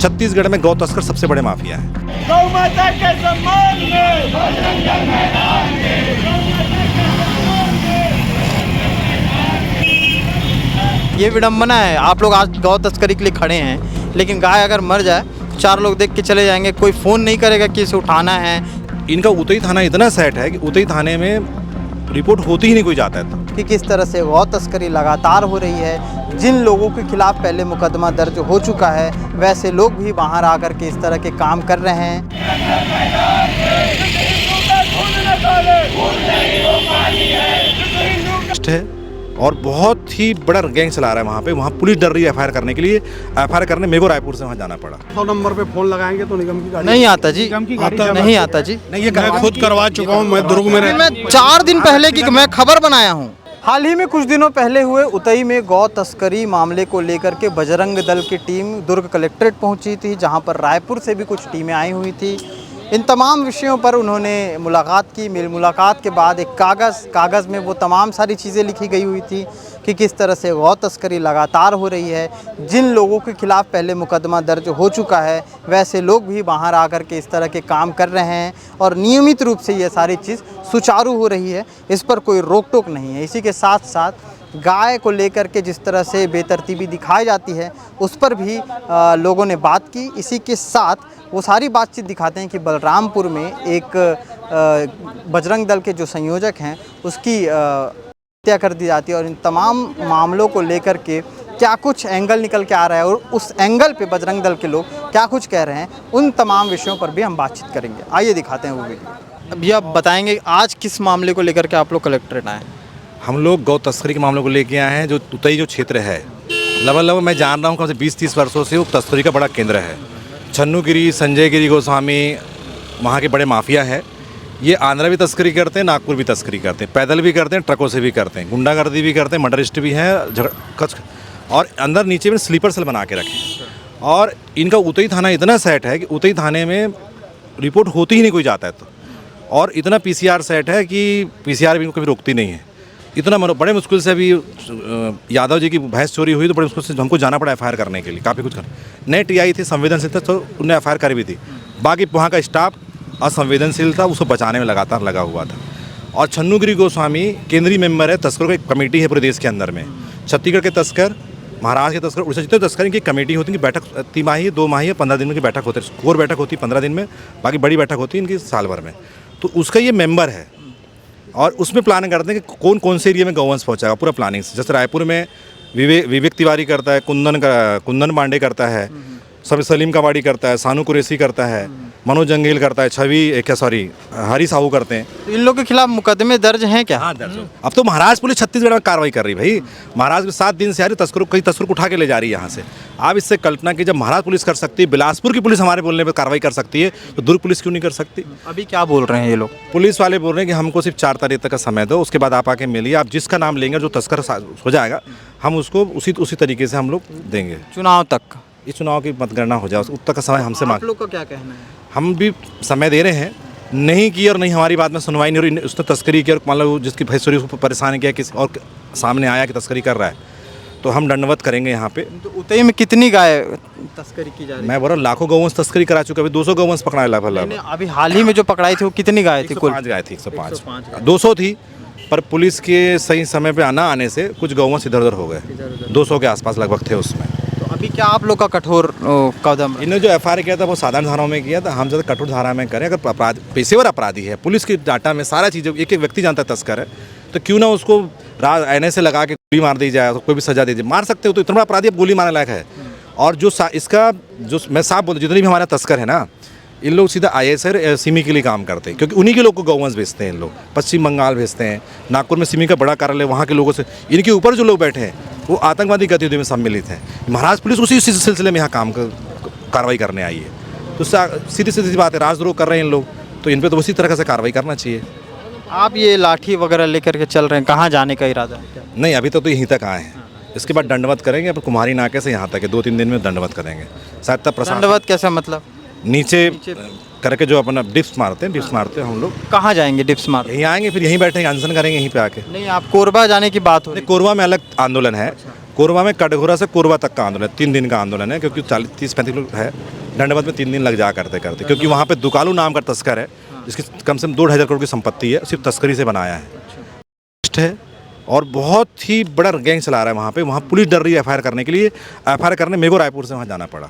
छत्तीसगढ़ में गौ तस्कर सबसे बड़े माफिया हैं। गौ माता के सम्मान में ये विडंबना है। आप लोग आज गौ तस्करी के लिए खड़े हैं, लेकिन गाय अगर मर जाए तो 4 लोग देख के चले जाएंगे, कोई फ़ोन नहीं करेगा कि इसे उठाना है। इनका उतई थाना इतना सेट है कि उतई थाने में रिपोर्ट होती ही नहीं कोई जाता है तो। कि किस तरह से गौ तस्करी लगातार हो रही है। जिन लोगों के खिलाफ पहले मुकदमा दर्ज हो चुका है, वैसे लोग भी बाहर आकर के इस तरह के काम कर रहे हैं। और बहुत ही बड़ा गैंग चला रहा है वहाँ पे। वहाँ पुलिस डर रही है एफआईआर करने के लिए। एफआईआर करने मेरे को रायपुर से वहाँ जाना पड़ा। 100 नंबर पे फोन लगाएंगे तो निगम की गाड़ी नहीं आता जी, नहीं आता जी। नहीं, ये मैं खुद करवा चुका हूँ। मैं दुर्ग में मैं 4 दिन पहले की मैं खबर बनाया हूँ। हाल ही में कुछ दिनों पहले हुए उतई में गौ तस्करी मामले को लेकर के बजरंग दल की टीम दुर्ग कलेक्ट्रेट पहुंची थी, जहां पर रायपुर से भी कुछ टीमें आई हुई थी। इन तमाम विषयों पर उन्होंने मुलाकात की। मुलाकात के बाद एक कागज़ में वो तमाम सारी चीज़ें लिखी गई हुई थी कि किस तरह से गौ तस्करी लगातार हो रही है। जिन लोगों के खिलाफ पहले मुकदमा दर्ज हो चुका है, वैसे लोग भी बाहर आकर के इस तरह के काम कर रहे हैं और नियमित रूप से ये सारी चीज़ सुचारू हो रही है। इस पर कोई रोक टोक नहीं है। इसी के साथ साथ गाय को लेकर के जिस तरह से बेतरतीबी दिखाई जाती है, उस पर भी लोगों ने बात की। इसी के साथ वो सारी बातचीत दिखाते हैं कि बलरामपुर में एक बजरंग दल के जो संयोजक हैं, उसकी हत्या कर दी जाती है। और इन तमाम मामलों को लेकर के क्या कुछ एंगल निकल के आ रहा है और उस एंगल पे बजरंग दल के लोग क्या कुछ कह रहे हैं, उन तमाम विषयों पर भी हम बातचीत करेंगे। आइए दिखाते हैं वो वीडियो। अभी आप बताएंगे आज किस मामले को लेकर के आप लोग कलेक्ट्रेट आए? हम लोग गौ तस्करी के मामले को लेके आए हैं। जो उतई जो क्षेत्र है, लगभग मैं जान रहा हूँ कम से 20-30 वर्षों से वो तस्करी का बड़ा केंद्र है। छन्नू गिरी, संजय गिरी गोस्वामी वहाँ के बड़े माफिया है। ये आंध्रा भी तस्करी करते हैं, नागपुर भी तस्करी करते हैं, पैदल भी करते हैं, ट्रकों से भी करते हैं, गुंडागर्दी भी करते हैं, मर्डरिस्ट भी हैं, और अंदर नीचे में स्लीपर सेल बना के रखे। और इनका उतई थाना इतना सेट है कि उतई थाने में रिपोर्ट होती ही नहीं कोई जाता है तो। और इतना पीसीआर सेट है कि पीसीआर भी इनको कभी रोकती नहीं है। इतना बड़े मुश्किल से अभी यादव जी की भैंस चोरी हुई तो बड़े मुश्किल से हमको जाना पड़ा एफआईआर करने के लिए। काफ़ी कुछ कर नए टीआई थी, संवेदनशील था, तो उन्हें एफआईआर कर भी थी। बाकी वहाँ का स्टाफ असंवेदनशील था, उसको बचाने में लगातार लगा हुआ था। और छन्नू गिरी गोस्वामी केंद्रीय मेंबर है। तस्करों की एक कमेटी है पूरे देश के अंदर में। छत्तीसगढ़ के तस्कर, महाराष्ट्र के तस्कर, उड़ीसा जितने तस्कर की कमेटी होती है, इनकी बैठक तिमाही, 2 माही या 15 दिन की बैठक होती है। कोर बैठक होती है 15 दिन में, बाकी बड़ी बैठक होती है इनकी साल भर में। तो उसका ये मेंबर है और उसमें प्लानिंग करते हैं कि कौन कौन से एरिया में गौवंश पहुंचाएगा, पूरा प्लानिंग। जैसे रायपुर में विवेक तिवारी करता है, कुंदन पांडे करता है, सलीम कवाड़ी करता है, सानू कुरैशी करता है, मनोज जंगेल करता है, हरी साहू करते हैं। तो इन लोगों के खिलाफ मुकदमे दर्ज हैं क्या? हाँ, दर्ज। अब तो महाराष्ट्र पुलिस छत्तीसगढ़ में कार्रवाई कर रही है भाई। महाराष्ट्र में 7 दिन से आ रही तस्करों, कई तस्करों को उठा के ले जा रही है यहाँ से। आप इससे कल्पना की, जब महाराष्ट्र पुलिस कर सकती है, बिलासपुर की पुलिस हमारे बोलने पर कार्रवाई कर सकती है, तो दुर्ग पुलिस क्यों नहीं कर सकती? अभी क्या बोल रहे हैं ये लोग? पुलिस वाले बोल रहे हैं कि हमको सिर्फ 4 तारीख तक का समय दो, उसके बाद आप आके मिलिए। आप जिसका नाम लेंगे, जो तस्कर हो जाएगा, हम उसको उसी तरीके से हम लोग देंगे। चुनाव तक, इस चुनाव की मतगणना हो जाए, उस तक का समय हमसे मांग। आप लोग का क्या कहना है? हम भी समय दे रहे हैं, नहीं की और नहीं हमारी बात में सुनवाई नहीं हो रही। उसने तस्करी की और मान लो जिसकी भैंस चोरी उसको परेशान किया, किसी और सामने आया कि तस्करी कर रहा है, तो हम दंडवत करेंगे यहाँ पे। तो उतई में कितनी गाय तस्करी की जा रही है? मैं बोल रहा हूँ लाखों गौवंश तस्करी करा चुका। अभी 200 गौवंश पकड़ा लगभग। अभी हाल ही में जो पकड़ाई थी वो कितनी गाय थी? कुल 105 गाय थी। 105 200 थी, पर पुलिस के सही समय पे आने से कुछ गौवंश इधर उधर हो गए। 200 के आसपास लगभग थे उसमें। तो अभी क्या आप लोग का कठोर कदम? इन्होंने जो एफआईआर किया था वो साधारण धाराओं में किया था, हम ज़्यादा कठोर धारा में करें। अगर पेशेवर अपराधी है, पुलिस की डाटा में सारा चीज़ एक व्यक्ति जानता है तस्कर है, तो क्यों ना उसको आईने से लगा के गोली मार दी जाए, तो कोई भी सजा दे दी। मार सकते हो तो इतना बड़ा अपराधी अब गोली मारने लायक है। और जो इसका जो मैं साफ बोलता, जितने भी हमारे तस्कर है ना, इन लोग सीधा IAS और सिमी के लिए काम करते हैं, क्योंकि उन्हीं के लोग को गौवंश भेजते हैं। इन लोग पश्चिम बंगाल भेजते हैं, नागपुर में सिमी का बड़ा कार्यालय, वहाँ के लोगों से इनके ऊपर जो लोग बैठे हैं वो आतंकवादी गतिविधि में सम्मिलित हैं। महाराष्ट्र पुलिस उसी सिलसिले में यहाँ कार्रवाई करने आई है। तो सीधी सीधी बात है, राजद्रोह कर रहे हैं इन लोग, तो इन पर तो उसी तरह से कार्रवाई करना चाहिए। आप ये लाठी वगैरह लेकर के चल रहे हैं, कहाँ जाने का इरादा है? नहीं, अभी तो यहीं तक आए हैं। इसके बाद दंडवत करेंगे। अब कुम्हारी नाके से यहाँ तक है, 2-3 दिन में दंडवत करेंगे। शायद तब प्रशासन दंडवत कैसा मतलब? नीचे करके जो अपना डिप्स मारते हैं हम लोग। कहाँ जाएंगे डिप्स मार? यहीं आएंगे, फिर यहीं बैठेंगे, अनशन करेंगे यहीं पे आके। नहीं, आप कोरबा जाने की बात हो रही है। कोरबा में अलग आंदोलन है, कोरबा में कटघोरा से कोरबा तक का आंदोलन है, 3 दिन का आंदोलन है, क्योंकि 30-35 लोग है। दंडवत में 3 दिन लग जा करते क्योंकि वहाँ पे दुकालू नाम का तस्कर है, जिसकी कम से कम 2,500 करोड़ की संपत्ति है, सिर्फ तस्करी से बनाया है और बहुत ही बड़ा गैंग चला रहा है वहाँ पे। वहाँ पुलिस डर रही है FIR करने के लिए। FIR करने मेरे को रायपुर से वहाँ जाना पड़ा।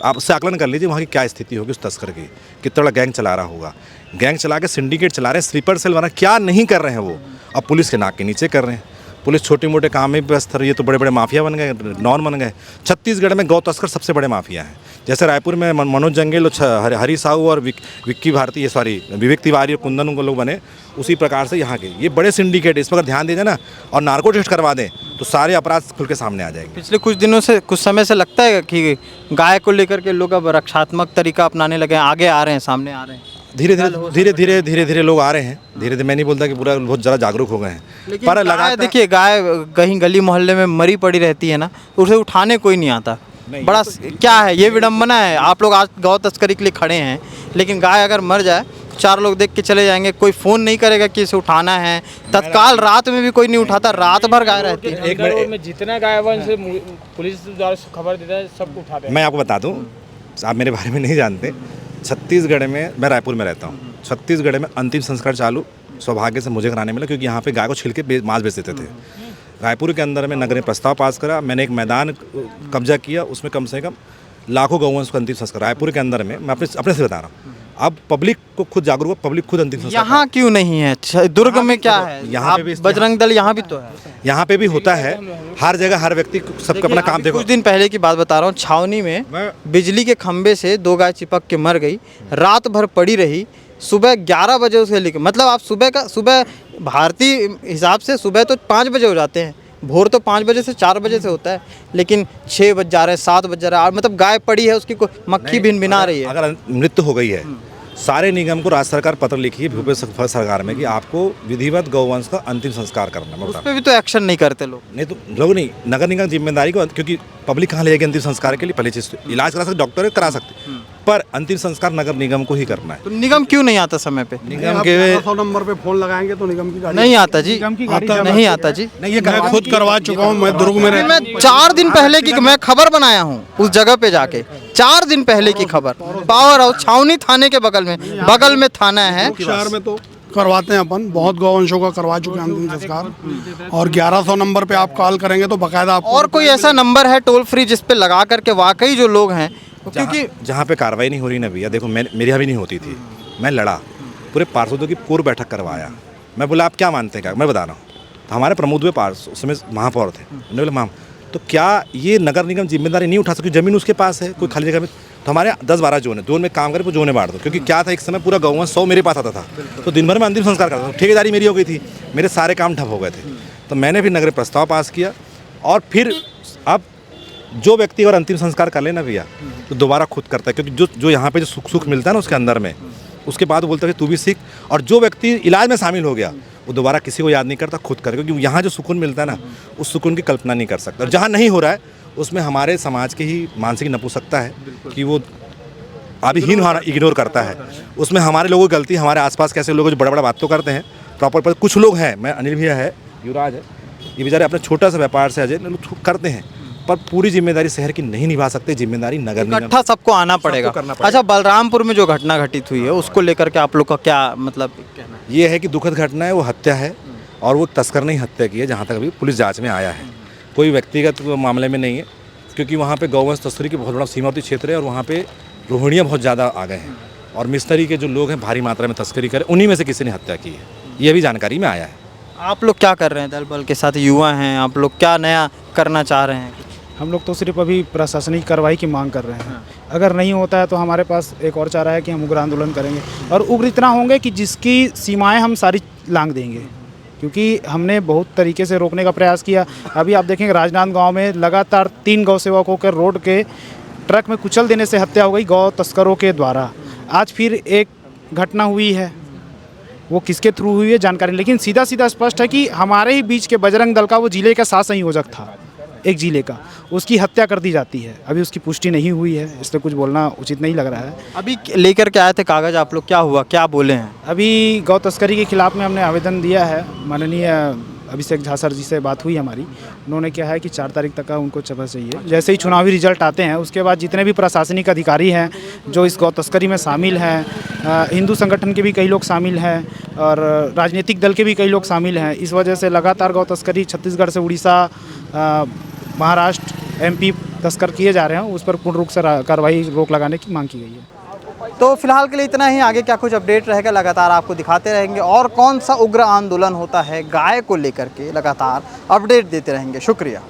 आप उससे आकलन कर लीजिए वहाँ की क्या स्थिति होगी उस तस्कर की, कितना बड़ा गैंग चला रहा होगा। गैंग चला के सिंडिकेट चला रहे हैं, स्लीपर सेल बना, क्या नहीं कर रहे हैं वो, अब पुलिस के नाक के नीचे कर रहे हैं। पुलिस छोटे मोटे काम में व्यस्त रही है तो बड़े बड़े माफिया बन गए, नॉन बन गए। छत्तीसगढ़ में गौ तस्कर सबसे बड़े माफिया हैं। जैसे रायपुर में मनोज जंगेल, हरी साहू और विक्की भारती, विवेक तिवारी और कुंदन को लोग बने, उसी प्रकार से यहाँ के ये बड़े सिंडिकेट, इस पर अगर ध्यान दे दें ना और नार्को टेस्ट करवा दें तो सारे अपराध खुल के सामने आ जाएंगे। पिछले कुछ दिनों से, कुछ समय से लगता है कि गाय को लेकर के लोग अब रक्षात्मक तरीका अपनाने लगे हैं, आगे आ रहे हैं, सामने आ रहे हैं। धीरे धीरे लोग आ रहे हैं। धीरे मैं नहीं बोलता कि पूरा बहुत ज़्यादा जागरूक हो गए हैं, पर लगातार देखिए गाय कहीं गली मोहल्ले में मरी पड़ी रहती है ना, उसे उठाने कोई नहीं आता। बड़ा क्या है ये विडम्बना है। आप लोग आज गौ तस्करी के लिए खड़े हैं, लेकिन गाय अगर मर जाए 4 लोग देख के चले जाएंगे, कोई फ़ोन नहीं करेगा कि इसे उठाना है। तत्काल रात में भी कोई नहीं उठाता, रात भर गाय रहती है। एक मिनट में जितना गाय से पुलिस द्वारा खबर देता है सबको उठाते हैं। मैं आपको बता दूं, आप मेरे बारे में नहीं जानते, छत्तीसगढ़ में, मैं रायपुर में रहता हूँ, छत्तीसगढ़ में अंतिम संस्कार चालू सौभाग्य से मुझे कराने मिला, क्योंकि यहाँ पे गाय को छिल के मांस बेच देते थे। रायपुर के अंदर में नगर ने प्रस्ताव पास करा, मैंने एक मैदान कब्जा किया, उसमें कम से कम लाखों गौवंश को अंतिम संस्कार रायपुर के अंदर में, मैं अपने से बता रहा हूँ। अब पब्लिक को खुद जागरूक, पब्लिक खुद अंतिम संस्कार। यहाँ क्यों नहीं है? दुर्ग में क्या है? यहाँ पे भी बजरंग दल यहाँ भी तो है, यहाँ पे भी होता है। हर जगह हर व्यक्ति सबका अपना काम देखो। कुछ दिन पहले की बात बता रहा हूँ, छावनी में बिजली के खंभे से 2 गाय चिपक के मर गई, रात भर पड़ी रही। सुबह 11 बजे उसे लेकर, मतलब आप सुबह भारतीय हिसाब से सुबह तो 5 बजे हो जाते हैं, भोर तो 5 बजे से 4 बजे से होता है, लेकिन 6 बज जा रहे हैं, 7 बज जा रहा है, मतलब गाय पड़ी है, उसकी मक्खी भिनभिना रही है। अगर मृत्यु हो गई है, सारे निगम को राज्य सरकार पत्र लिखी है भूपेश सरकार में कि आपको विधिवत गौवंश का अंतिम संस्कार करना है। उस पर भी तो एक्शन नहीं करते लोग। नहीं तो लोग नहीं, नगर निगम जिम्मेदारी को, क्योंकि पब्लिक कहाँ ले जाएगी अंतिम संस्कार के लिए? पहली चीज़ तो इलाज करा सकते, डॉक्टर करा सकते, पर अंतिम संस्कार नगर निगम को ही करना है। तो निगम क्यों नहीं आता समय पे? निगम के 100 नंबर पे फोन लगाएंगे तो निगम की गाड़ी नहीं आता जी, नहीं आता जी। नहीं, ये मैं खुद करवा चुका हूँ। मैं दुर्ग में मैं 4 दिन पहले की मैं खबर बनाया हूँ उस जगह पे जाके, 4 दिन पहले की खबर। पावर हाउस छावनी थाने के बगल में थाना है। शहर में तो करवाते हैं अपन, बहुत गौवंशों का करवा चुके हैं अंतिम संस्कार। और 1100 नंबर पे आप कॉल करेंगे तो बाकायदा आपको। और कोई ऐसा नंबर है टोल फ्री जिस पे लगा करके वाकई जो लोग हैं, क्योंकि जहाँ पे कार्रवाई नहीं हो रही ना भैया, देखो मेरे यहाँ भी नहीं होती थी, मैं लड़ा, पूरे पार्षदों की पूर्व बैठक करवाया। मैं बोला आप क्या मानते हैं, क्या मैं बता रहा हूँ, तो हमारे प्रमोद हुए पार्षद उस समय महापौर थे, उन्होंने बोला माम तो क्या ये नगर निगम जिम्मेदारी नहीं उठा सकती? ज़मीन उसके पास है, कोई खाली जगह में, तो हमारे 10-12 जोन में काम करे तो जोन में बांट दो। क्योंकि क्या था, एक समय पूरा गौवंश 100 मेरे पास आता था, तो दिन भर में अंतिम संस्कार करता था, ठेकेदारी मेरी हो गई थी, मेरे सारे काम ठप हो गए थे। तो मैंने फिर नगर प्रस्ताव पास किया, और फिर अब जो व्यक्ति अगर अंतिम संस्कार कर लेना भैया तो दोबारा खुद करता है, क्योंकि जो यहाँ पे जो सुख मिलता है ना उसके अंदर में, उसके बाद वो बोलता है कि तू भी सीख। और जो व्यक्ति इलाज में शामिल हो गया वो दोबारा किसी को याद नहीं करता, खुद करे, क्योंकि यहाँ जो सुकून मिलता है ना, उस सुकून की कल्पना नहीं कर सकता। और जहाँ नहीं हो रहा है उसमें हमारे समाज की ही मानसिक नपुंसकता है कि वो अभी हीन इग्नोर करता है। उसमें हमारे लोगों की गलती, हमारे आसपास कैसे लोग जो बड़ा बात तो करते हैं प्रॉपर, कुछ लोग हैं, मैं अनिल भैया है, युवराज है, ये बेचारे अपने छोटा सा व्यापार से अजय लोग करते हैं, पर पूरी जिम्मेदारी शहर की नहीं निभा सकते, जिम्मेदारी नगर निगम, इकट्ठा सबको आना पड़ेगा। अच्छा, बलरामपुर में जो घटना घटित हुई है उसको लेकर के आप लोग का क्या मतलब कहना है? ये है कि दुखद घटना है, वो हत्या है, और वो तस्कर ने ही हत्या की है, जहाँ तक अभी पुलिस जांच में आया है। कोई व्यक्तिगत मामले में नहीं है, क्योंकि वहाँ पे गौवंश तस्करी की बहुत बड़ा सीमावर्ती क्षेत्र है, और वहाँ पे रोहिणियाँ बहुत ज़्यादा आ गए हैं, और मिस्त्री के जो लोग हैं भारी मात्रा में तस्करी करें, उन्हीं में से किसी ने हत्या की है, ये भी जानकारी में आया है। आप लोग क्या कर रहे हैं? दल बल के साथ युवा हैं आप लोग, क्या नया करना चाह रहे हैं? हम लोग तो सिर्फ अभी प्रशासनिक कार्रवाई की मांग कर रहे हैं। अगर नहीं होता है तो हमारे पास एक और चारा है कि हम उग्र आंदोलन करेंगे, और उग्र इतना होंगे कि जिसकी सीमाएं हम सारी लांघ देंगे, क्योंकि हमने बहुत तरीके से रोकने का प्रयास किया। अभी आप देखेंगे राजनांदगांव में लगातार 3 गौ सेवकों के रोड के ट्रक में कुचल देने से हत्या हो गई गौ तस्करों के द्वारा। आज फिर एक घटना हुई है, वो किसके थ्रू हुई है जानकारी, लेकिन सीधा स्पष्ट है कि हमारे ही बीच के बजरंग दल का वो जिले का शासन संयोजक था, एक जिले का, उसकी हत्या कर दी जाती है। अभी उसकी पुष्टि नहीं हुई है, इसलिए कुछ बोलना उचित नहीं लग रहा है। अभी लेकर के आए थे कागज़ आप लोग, क्या हुआ, क्या बोले हैं? अभी गौ तस्करी के खिलाफ में हमने आवेदन दिया है माननीय अभिषेक झा सर जी से बात हुई हमारी, उन्होंने क्या है कि 4 तारीख तक का उनको समय चाहिए। जैसे ही चुनावी रिजल्ट आते हैं उसके बाद जितने भी प्रशासनिक अधिकारी हैं जो इस गौ तस्करी में शामिल हैं, हिंदू संगठन के भी कई लोग शामिल हैं और राजनीतिक दल के भी कई लोग शामिल हैं। इस वजह से लगातार गौ तस्करी छत्तीसगढ़ से उड़ीसा, महाराष्ट्र, MP तस्कर किए जा रहे हैं, उस पर पूर्ण रूप से कार्रवाई रोक लगाने की मांग की गई है। तो फिलहाल के लिए इतना ही। आगे क्या कुछ अपडेट रहेगा लगातार आपको दिखाते रहेंगे, और कौन सा उग्र आंदोलन होता है गाय को लेकर के लगातार अपडेट देते रहेंगे। शुक्रिया।